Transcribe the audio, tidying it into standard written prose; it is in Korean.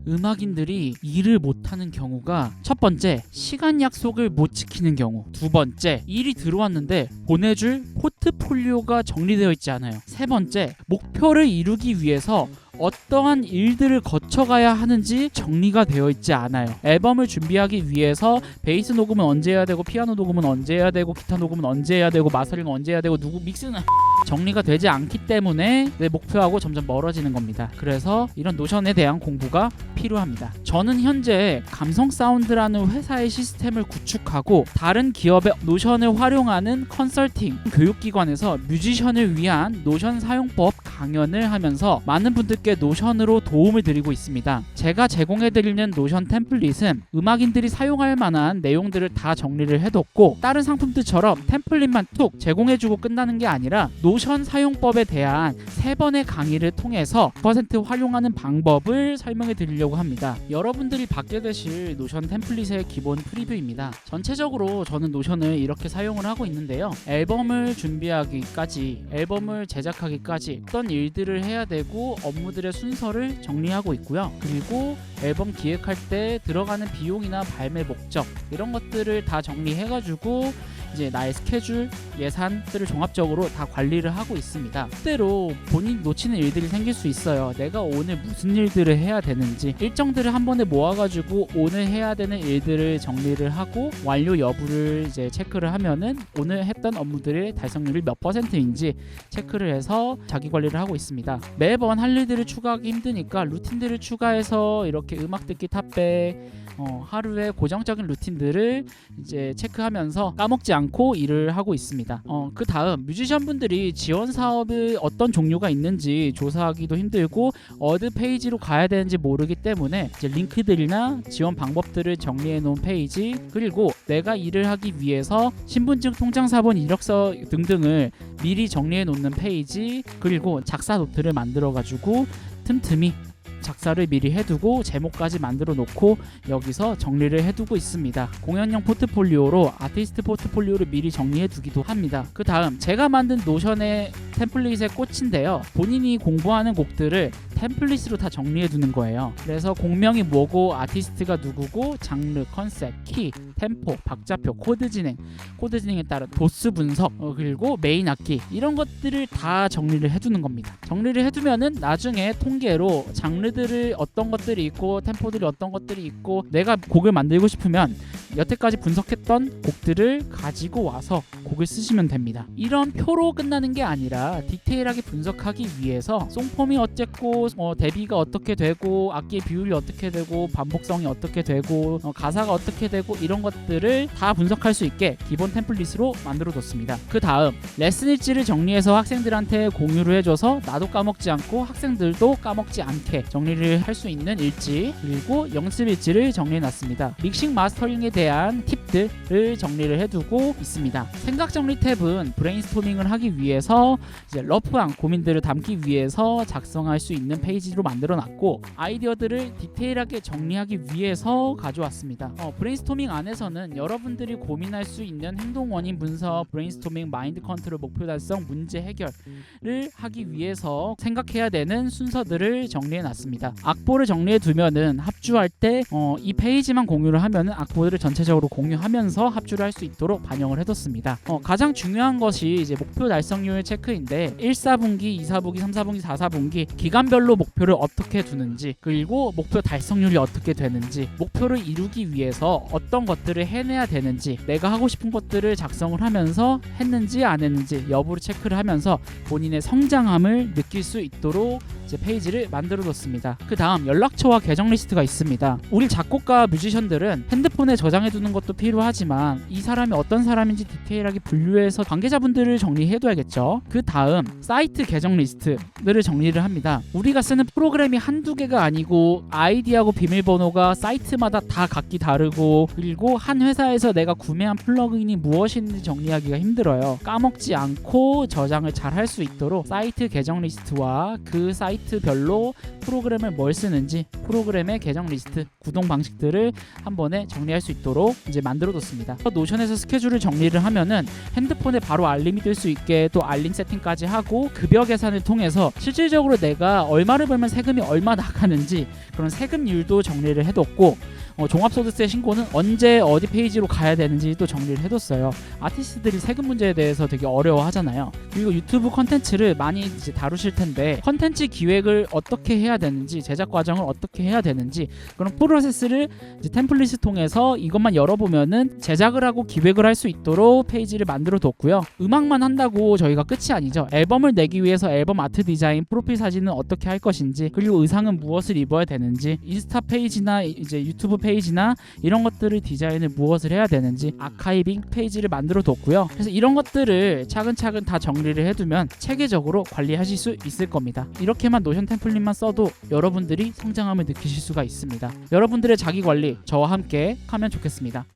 음악인들이 일을 못하는 경우가 첫 번째, 시간 약속을 못 지키는 경우. 두 번째, 일이 들어왔는데 보내줄 포트폴리오가 정리되어 있지 않아요. 세 번째, 목표를 이루기 위해서 어떠한 일들을 거쳐가야 하는지 정리가 되어 있지 않아요. 앨범을 준비하기 위해서 베이스 녹음은 언제 해야 되고, 피아노 녹음은 언제 해야 되고, 기타 녹음은 언제 해야 되고, 마스터링은 언제 해야 되고, 누구 믹스는 정리가 되지 않기 때문에 내 목표하고 점점 멀어지는 겁니다. 그래서 이런 노션에 대한 공부가 필요합니다. 저는 현재 감성 사운드라는 회사의 시스템을 구축하고 다른 기업의 노션을 활용하는 컨설팅 교육기관에서 뮤지션을 위한 노션 사용법 강연을 하면서 많은 분들께 노션으로 도움을 드리고 있습니다. 제가 제공해드리는 노션 템플릿은 음악인들이 사용할 만한 내용들을 다 정리를 해뒀고, 다른 상품들처럼 템플릿만 툭 제공해주고 끝나는 게 아니라 노션 사용법에 대한 3번의 강의를 통해서 100% 활용하는 방법을 설명해 드리려고 합니다. 여러분들이 받게 되실 노션 템플릿의 기본 프리뷰입니다. 전체적으로 저는 노션을 이렇게 사용을 하고 있는데요. 앨범을 준비하기까지, 앨범을 제작하기까지 어떤 일들을 해야 되고 업무들의 순서를 정리하고 있고요. 그리고 앨범 기획할 때 들어가는 비용이나 발매 목적, 이런 것들을 다 정리해가지고 이제 나의 스케줄, 예산들을 종합적으로 다 관리를 하고 있습니다. 그대로 본인이 놓치는 일들이 생길 수 있어요. 내가 오늘 무슨 일들을 해야 되는지, 일정들을 한 번에 모아가지고 오늘 해야 되는 일들을 정리를 하고 완료 여부를 이제 체크를 하면은 오늘 했던 업무들의 달성률이 몇 %인지 체크를 해서 자기 관리를 하고 있습니다. 매번 할 일들을 추가하기 힘드니까 루틴들을 추가해서 이렇게 음악 듣기 탑백, 하루의 고정적인 루틴들을 이제 체크하면서 까먹지 않고 일을 하고 있습니다. 그 다음 뮤지션 분들이 지원 사업이 어떤 종류가 있는지 조사하기도 힘들고 어느 페이지로 가야 되는지 모르기 때문에 이제 링크들이나 지원 방법들을 정리해 놓은 페이지, 그리고 내가 일을 하기 위해서 신분증, 통장, 사본, 이력서 등등을 미리 정리해 놓는 페이지, 그리고 작사 노트를 만들어 가지고 틈틈이 작사를 미리 해두고 제목까지 만들어 놓고 여기서 정리를 해두고 있습니다. 공연용 포트폴리오로 아티스트 포트폴리오를 미리 정리해 두기도 합니다. 그 다음 제가 만든 노션의 템플릿의 꽃인데요. 본인이 공부하는 곡들을 템플릿으로 다 정리해 두는 거예요. 그래서 곡명이 뭐고, 아티스트가 누구고, 장르, 컨셉, 키, 템포, 박자표, 코드 진행에 따른 도수 분석, 그리고 메인 악기, 이런 것들을 다 정리를 해두는 겁니다. 정리를 해두면은 나중에 통계로 장르들을 어떤 것들이 있고 템포들이 어떤 것들이 있고, 내가 곡을 만들고 싶으면 여태까지 분석했던 곡들을 가지고 와서 곡을 쓰시면 됩니다. 이런 표로 끝나는 게 아니라 디테일하게 분석하기 위해서 송폼이 어쨌고, 대비가 어떻게 되고, 악기의 비율이 어떻게 되고, 반복성이 어떻게 되고, 가사가 어떻게 되고, 이런 것들을 다 분석할 수 있게 기본 템플릿으로 만들어 뒀습니다. 그 다음 레슨 일지를 정리해서 학생들한테 공유를 해줘서 나도 까먹지 않고 학생들도 까먹지 않게 정리를 할 수 있는 일지, 그리고 연습 일지를 정리해 놨습니다. 믹싱 마스터링에 대한 팁들을 정리를 해두고 있습니다. 생각 정리 탭은 브레인스토밍을 하기 위해서 이제 러프한 고민들을 담기 위해서 작성할 수 있는 페이지로 만들어 놨고, 아이디어들을 디테일하게 정리하기 위해서 가져왔습니다. 브레인스토밍 안에서는 여러분들이 고민할 수 있는 행동 원인 분석, 브레인스토밍, 마인드 컨트롤, 목표 달성, 문제 해결을 하기 위해서 생각해야 되는 순서들을 정리해 놨습니다. 악보를 정리해 두면은 합주할 때 이 페이지만 공유를 하면은 악보들을 전체적으로 공유하면서 합주를 할 수 있도록 반영을 해뒀습니다. 가장 중요한 것이 이제 목표 달성률 체크인데, 1, 4분기, 2, 4분기, 3, 4분기, 4, 4분기 기간별로 목표를 어떻게 두는지, 그리고 목표 달성률이 어떻게 되는지, 목표를 이루기 위해서 어떤 것들을 해내야 되는지, 내가 하고 싶은 것들을 작성을 하면서 했는지 안 했는지 여부를 체크를 하면서 본인의 성장함을 느낄 수 있도록 이제 페이지를 만들어 뒀습니다. 그 다음 연락처와 계정 리스트가 있습니다. 우리 작곡가 뮤지션들은 핸드폰에 저장해 두는 것도 필요하지만 이 사람이 어떤 사람인지 디테일하게 분류해서 관계자분들을 정리해둬야겠죠. 그 다음 사이트 계정 리스트들을 정리를 합니다. 우리가 쓰는 프로그램이 한두 개가 아니고 아이디하고 비밀번호가 사이트마다 다 각기 다르고, 그리고 한 회사에서 내가 구매한 플러그인이 무엇인지 정리하기가 힘들어요. 까먹지 않고 저장을 잘 할 수 있도록 사이트 계정 리스트와 그 사이트별로 프로그램을 뭘 쓰는지, 프로그램의 계정 리스트, 구동 방식들을 한 번에 정리할 수 있도록 이제 만들어뒀습니다. 노션에서 스케줄을 정리를 하면은 핸드폰에 바로 알림이 뜰 수 있게 또 알림 세팅까지 하고, 급여 계산을 통해서 실질적으로 내가 얼마를 벌면 세금이 얼마 나가는지 그런 세금률도 정리를 해뒀고 종합소득세 신고는 언제 어디 페이지로 가야 되는지 또 정리를 해뒀어요. 아티스트들이 세금 문제에 대해서 되게 어려워하잖아요. 그리고 유튜브 컨텐츠를 많이 이제 다루실 텐데 컨텐츠 기획을 어떻게 해야 되는지 제작 과정을 어떻게 해야 되는지 그런 프로세스를 이제 템플릿을 통해서 이것만 열어보면은 제작을 하고 기획을 할 수 있도록 페이지를 만들어 뒀고요. 음악만 한다고 저희가 끝이 아니죠. 앨범을 내기 위해서 앨범 아트 디자인, 프로필 사진은 어떻게 할 것인지, 그리고 의상은 무엇을 입어야 되는지, 인스타 페이지나 이제 유튜브 페이지나 이런 것들을 디자인을 무엇을 해야 되는지 아카이빙 페이지를 만들어 뒀고요. 그래서 이런 것들을 차근차근 다 정리를 해두면 체계적으로 관리하실 수 있을 겁니다. 이렇게만 노션 템플릿만 써도 여러분들이 성장함을 느끼실 수가 있습니다. 여러분들의 자기 관리 저와 함께 하면 좋겠습니다.